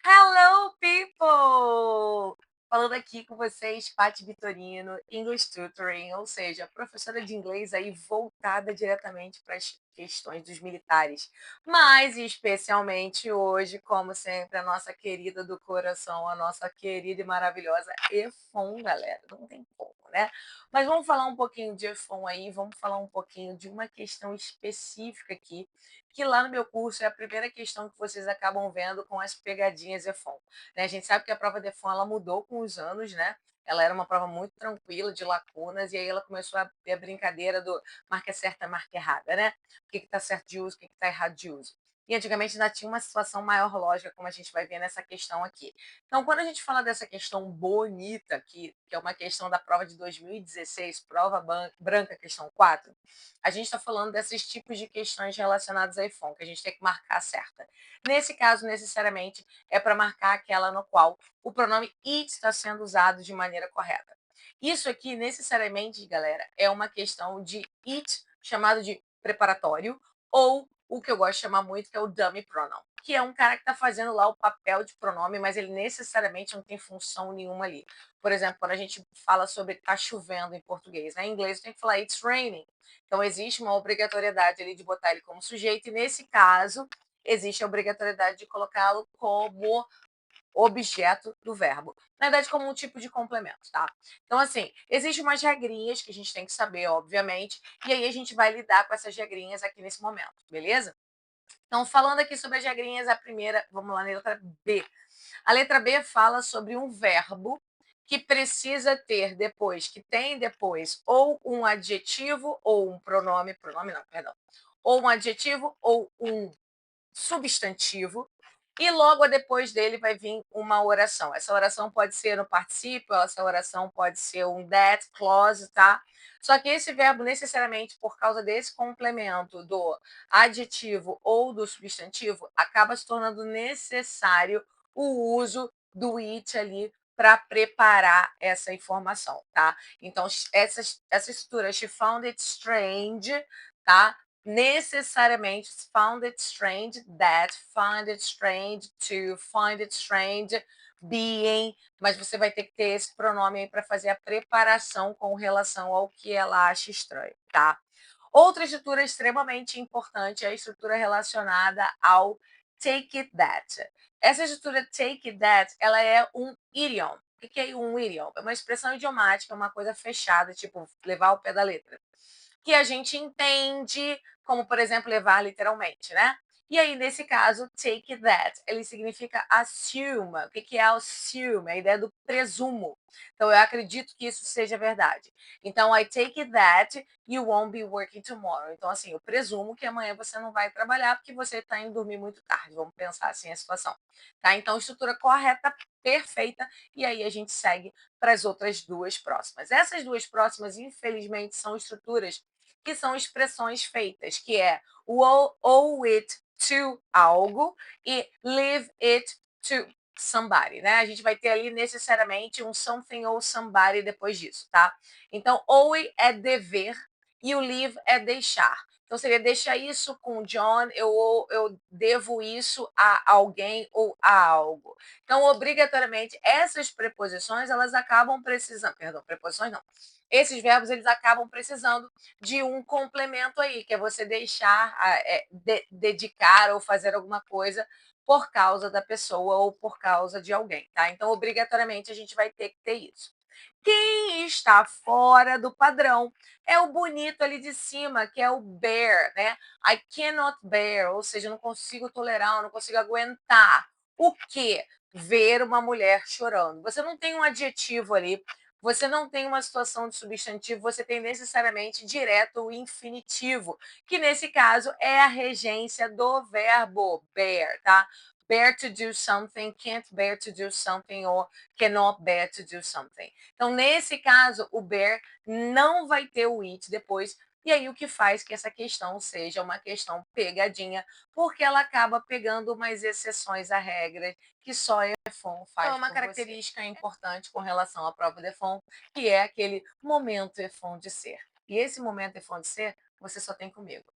Hello, people! Falando aqui com vocês, Paty Vitorino, English Tutoring, ou seja, professora de inglês aí voltada diretamente para as questões dos militares. Mas, especialmente hoje, como sempre, a nossa querida do coração, a nossa querida e maravilhosa EFON, galera. Não tem como, né? Mas vamos falar um pouquinho de EFON aí, vamos falar um pouquinho de uma questão específica aqui que lá no meu curso é a primeira questão que vocês acabam vendo com as pegadinhas EFON. Né? A gente sabe que a prova de EFON ela mudou com os anos, né? Ela era uma prova muito tranquila, de lacunas, e aí ela começou a ter a brincadeira do marca certa, marca errada, né? O que está certo de uso, o que está errado de uso. E antigamente ainda tinha uma situação maior lógica, como a gente vai ver nessa questão aqui. Então, quando a gente fala dessa questão bonita aqui, que é uma questão da prova de 2016, prova branca, questão 4, a gente está falando desses tipos de questões relacionadas a iPhone, que a gente tem que marcar a certa. Nesse caso, necessariamente, é para marcar aquela no qual o pronome it está sendo usado de maneira correta. Isso aqui, necessariamente, galera, é uma questão de it, chamado de preparatório, ou o que eu gosto de chamar muito, que é o dummy pronoun, que é um cara que está fazendo lá o papel de pronome, mas ele necessariamente não tem função nenhuma ali. Por exemplo, quando a gente fala sobre tá chovendo em português, né? Em inglês tem que falar it's raining. Então, existe uma obrigatoriedade ali de botar ele como sujeito, e nesse caso, existe a obrigatoriedade de colocá-lo como objeto do verbo. Na verdade, como um tipo de complemento, tá? Então, assim, existem umas regrinhas que a gente tem que saber, obviamente, e aí a gente vai lidar com essas regrinhas aqui nesse momento, beleza? Então, falando aqui sobre as regrinhas, a primeira, vamos lá na letra B. A letra B fala sobre um verbo que precisa ter depois, que tem depois ou um adjetivo ou um pronome não, perdão, ou um adjetivo ou um substantivo, e logo depois dele vai vir uma oração. Essa oração pode ser no particípio, essa oração pode ser um that clause, tá? Só que esse verbo, necessariamente, por causa desse complemento do adjetivo ou do substantivo, acaba se tornando necessário o uso do it ali para preparar essa informação, tá? Então, essa estrutura, she found it strange, tá? Necessariamente found it strange that, find it strange to, find it strange being, mas você vai ter que ter esse pronome aí para fazer a preparação com relação ao que ela acha estranho, tá? Outra estrutura extremamente importante é a estrutura relacionada ao take it that. Essa estrutura take it that, ela é um idiom. O que é um idiom? É uma expressão idiomática, uma coisa fechada, tipo levar ao pé da letra, que a gente entende como, por exemplo, levar literalmente, né? E aí, nesse caso, take that, ele significa assume. O que é assume? A ideia do presumo. Então, eu acredito que isso seja verdade. Então, I take it that you won't be working tomorrow. Então, assim, eu presumo que amanhã você não vai trabalhar porque você está indo dormir muito tarde. Vamos pensar assim a situação. Tá? Então, estrutura correta, perfeita. E aí, a gente segue para as outras duas próximas. Essas duas próximas, infelizmente, são estruturas que são expressões feitas, que é o owe it to algo e leave it to somebody, né? A gente vai ter ali necessariamente um something ou somebody depois disso, tá? Então, owe é dever e o leave é deixar. Então, seria deixar isso com o John, eu devo isso a alguém ou a algo. Então, obrigatoriamente, essas preposições, elas acabam precisando, perdão, preposições não, esses verbos, eles acabam precisando de um complemento aí, que é você deixar, dedicar ou fazer alguma coisa por causa da pessoa ou por causa de alguém, tá? Então, obrigatoriamente, a gente vai ter que ter isso. Quem está fora do padrão é o bonito ali de cima, que é o bear, né? I cannot bear, ou seja, eu não consigo tolerar, eu não consigo aguentar. O quê? Ver uma mulher chorando. Você não tem um adjetivo ali, você não tem uma situação de substantivo, você tem necessariamente direto o infinitivo, que nesse caso é a regência do verbo bear, tá? Bear to do something, can't bear to do something, or cannot bear to do something. Então, nesse caso, o bear não vai ter o it depois, e aí o que faz que essa questão seja uma questão pegadinha, porque ela acaba pegando umas exceções à regra que só a EFON faz. Então, é uma característica importante com relação à prova de EFON, que é aquele momento EFON de ser. E esse momento EFON de ser, você só tem comigo.